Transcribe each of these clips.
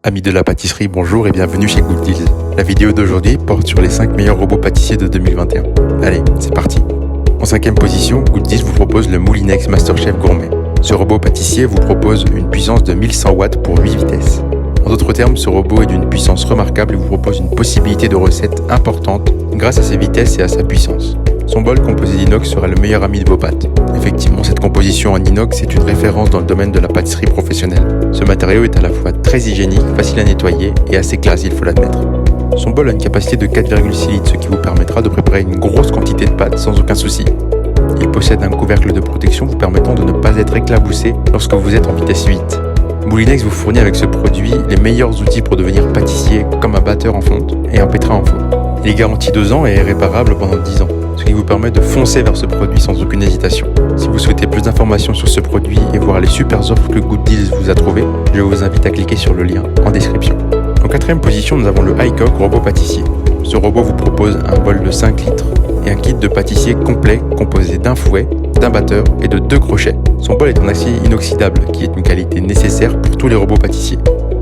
Amis de la pâtisserie, bonjour et bienvenue chez Good Deals. La vidéo d'aujourd'hui porte sur les 5 meilleurs robots pâtissiers de 2021. Allez, c'est parti. En 5e position, Good Deals vous propose le Moulinex MasterChef Gourmet. Ce robot pâtissier vous propose une puissance de 1100 watts pour 8 vitesses. En d'autres termes, ce robot est d'une puissance remarquable et vous propose une possibilité de recettes importante grâce à ses vitesses et à sa puissance. Son bol composé d'inox sera le meilleur ami de vos pâtes. Effectivement, cette composition en inox est une référence dans le domaine de la pâtisserie professionnelle. Ce matériau est à la fois très hygiénique, facile à nettoyer et assez classe, il faut l'admettre. Son bol a une capacité de 4,6 litres, ce qui vous permettra de préparer une grosse quantité de pâtes sans aucun souci. Il possède un couvercle de protection vous permettant de ne pas être éclaboussé lorsque vous êtes en vitesse 8. Moulinex vous fournit avec ce produit les meilleurs outils pour devenir pâtissier, comme un batteur en fonte et un pétrin en fonte. Il est garanti 2 ans et est réparable pendant 10 ans, ce qui vous permet de foncer vers ce produit sans aucune hésitation. Si vous souhaitez plus d'informations sur ce produit et voir les super offres que Good Deals vous a trouvées, je vous invite à cliquer sur le lien en description. En 4e position, nous avons le Highcock robot pâtissier. Ce robot vous propose un bol de 5 litres et un kit de pâtissier complet composé d'un fouet, d'un batteur et de 2 crochets. Son bol est en acier inoxydable, qui est une qualité nécessaire pour tous les robots pâtissiers.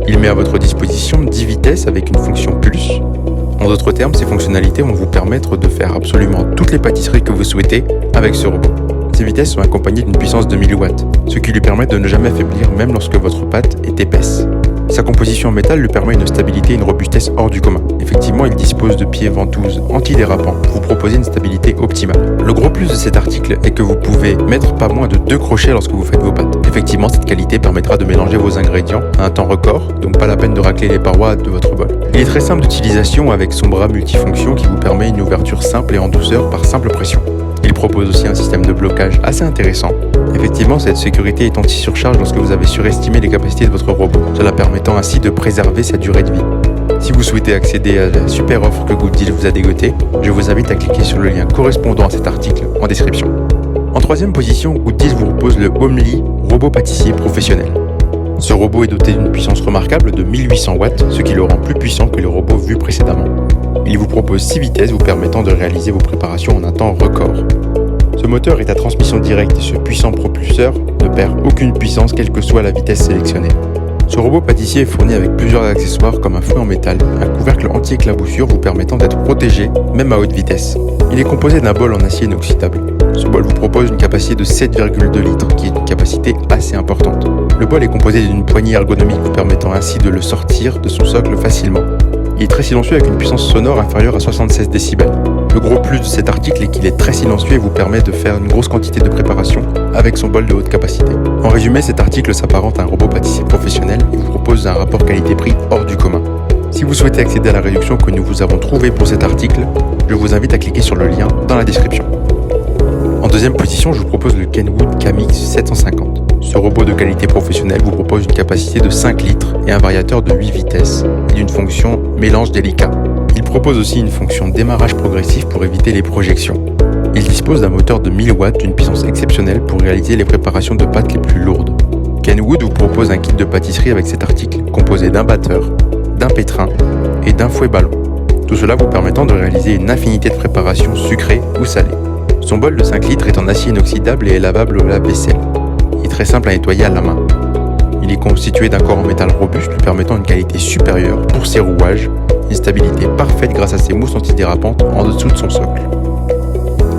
Il met à votre disposition 10 vitesses avec une fonction plus. En d'autres termes, ces fonctionnalités vont vous permettre de faire absolument toutes les pâtisseries que vous souhaitez avec ce robot. Ces vitesses sont accompagnées d'une puissance de 1000 watts, ce qui lui permet de ne jamais affaiblir même lorsque votre pâte est épaisse. Sa composition en métal lui permet une stabilité et une robustesse hors du commun. Effectivement, il dispose de pieds ventouses antidérapants pour vous proposer une stabilité optimale. Le gros plus de cet article est que vous pouvez mettre pas moins de 2 crochets lorsque vous faites vos pâtes. Effectivement, cette qualité permettra de mélanger vos ingrédients à un temps record, donc pas la peine de racler les parois de votre bol. Il est très simple d'utilisation avec son bras multifonction qui vous permet une ouverture simple et en douceur par simple pression. Il propose aussi un système de blocage assez intéressant. Effectivement, cette sécurité est anti-surcharge lorsque vous avez surestimé les capacités de votre robot, cela permettant ainsi de préserver sa durée de vie. Si vous souhaitez accéder à la super offre que Good Deals vous a dégotée, je vous invite à cliquer sur le lien correspondant à cet article en description. En 3e position, Good Deals vous propose le Homely robot pâtissier professionnel. Ce robot est doté d'une puissance remarquable de 1800 watts, ce qui le rend plus puissant que les robots vus précédemment. Il vous propose 6 vitesses vous permettant de réaliser vos préparations en un temps record. Ce moteur est à transmission directe et ce puissant propulseur ne perd aucune puissance quelle que soit la vitesse sélectionnée. Ce robot pâtissier est fourni avec plusieurs accessoires comme un fouet en métal, un couvercle anti-éclaboussure vous permettant d'être protégé même à haute vitesse. Il est composé d'un bol en acier inoxydable. Ce bol vous propose une capacité de 7,2 litres qui est une capacité assez importante. Le bol est composé d'une poignée ergonomique vous permettant ainsi de le sortir de son socle facilement. Il est très silencieux avec une puissance sonore inférieure à 76 décibels. Le gros plus de cet article est qu'il est très silencieux et vous permet de faire une grosse quantité de préparation avec son bol de haute capacité. En résumé, cet article s'apparente à un robot pâtissier professionnel et vous propose un rapport qualité-prix hors du commun. Si vous souhaitez accéder à la réduction que nous vous avons trouvée pour cet article, je vous invite à cliquer sur le lien dans la description. En 2e position, je vous propose le Kenwood Camix 750. Ce robot de qualité professionnelle vous propose une capacité de 5 litres et un variateur de 8 vitesses et d'une fonction mélange délicat. Il propose aussi une fonction démarrage progressif pour éviter les projections. Il dispose d'un moteur de 1000 watts d'une puissance exceptionnelle pour réaliser les préparations de pâtes les plus lourdes. Kenwood vous propose un kit de pâtisserie avec cet article composé d'un batteur, d'un pétrin et d'un fouet ballon. Tout cela vous permettant de réaliser une infinité de préparations sucrées ou salées. Son bol de 5 litres est en acier inoxydable et est lavable au lave-vaisselle. Il est très simple à nettoyer à la main. Il est constitué d'un corps en métal robuste lui permettant une qualité supérieure pour ses rouages, une stabilité parfaite grâce à ses mousses antidérapantes en dessous de son socle.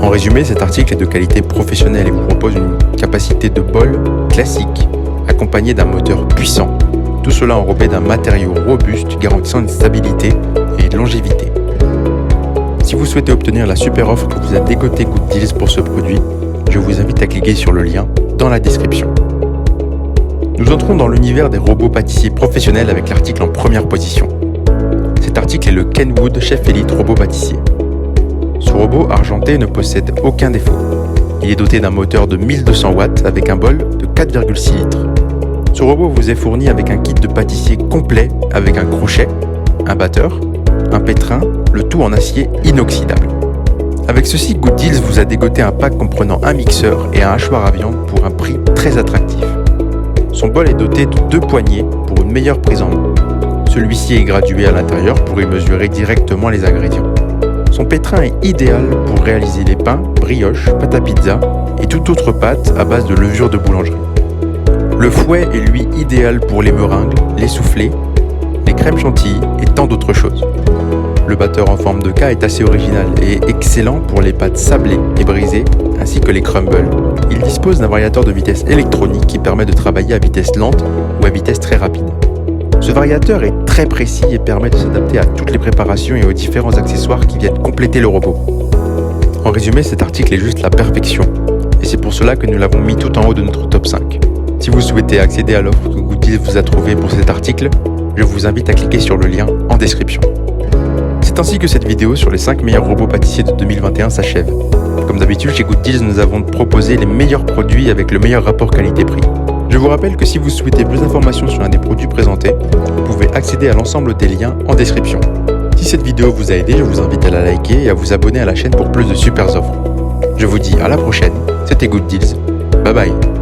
En résumé, cet article est de qualité professionnelle et vous propose une capacité de bol classique accompagnée d'un moteur puissant. Tout cela enrobé d'un matériau robuste garantissant une stabilité et une longévité. Si vous souhaitez obtenir la super offre que vous a dégoté Good Deals pour ce produit, je vous invite à cliquer sur le lien dans la description. Nous entrons dans l'univers des robots pâtissiers professionnels avec l'article en 1re position. Cet article est le Kenwood Chef Elite robot pâtissier. Ce robot argenté ne possède aucun défaut. Il est doté d'un moteur de 1200 watts avec un bol de 4,6 litres. Ce robot vous est fourni avec un kit de pâtissier complet avec un crochet, un batteur, un pétrin, le tout en acier inoxydable. Avec ceci, Good Deals vous a dégoté un pack comprenant un mixeur et un hachoir à viande pour un prix très attractif. Son bol est doté de 2 poignées pour une meilleure prise en main. Celui-ci est gradué à l'intérieur pour y mesurer directement les ingrédients. Son pétrin est idéal pour réaliser les pains, brioches, pâte à pizza et toute autre pâte à base de levure de boulangerie. Le fouet est lui idéal pour les meringues, les soufflés crème chantilly et tant d'autres choses. Le batteur en forme de K est assez original et excellent pour les pâtes sablées et brisées, ainsi que les crumbles. Il dispose d'un variateur de vitesse électronique qui permet de travailler à vitesse lente ou à vitesse très rapide. Ce variateur est très précis et permet de s'adapter à toutes les préparations et aux différents accessoires qui viennent compléter le robot. En résumé, cet article est juste la perfection, et c'est pour cela que nous l'avons mis tout en haut de notre top 5. Si vous souhaitez accéder à l'offre que Gooddeals vous a trouvée pour cet article, je vous invite à cliquer sur le lien en description. C'est ainsi que cette vidéo sur les 5 meilleurs robots pâtissiers de 2021 s'achève. Comme d'habitude, chez Gooddeals, nous avons proposé les meilleurs produits avec le meilleur rapport qualité-prix. Je vous rappelle que si vous souhaitez plus d'informations sur un des produits présentés, vous pouvez accéder à l'ensemble des liens en description. Si cette vidéo vous a aidé, je vous invite à la liker et à vous abonner à la chaîne pour plus de super offres. Je vous dis à la prochaine, c'était Gooddeals. Bye bye.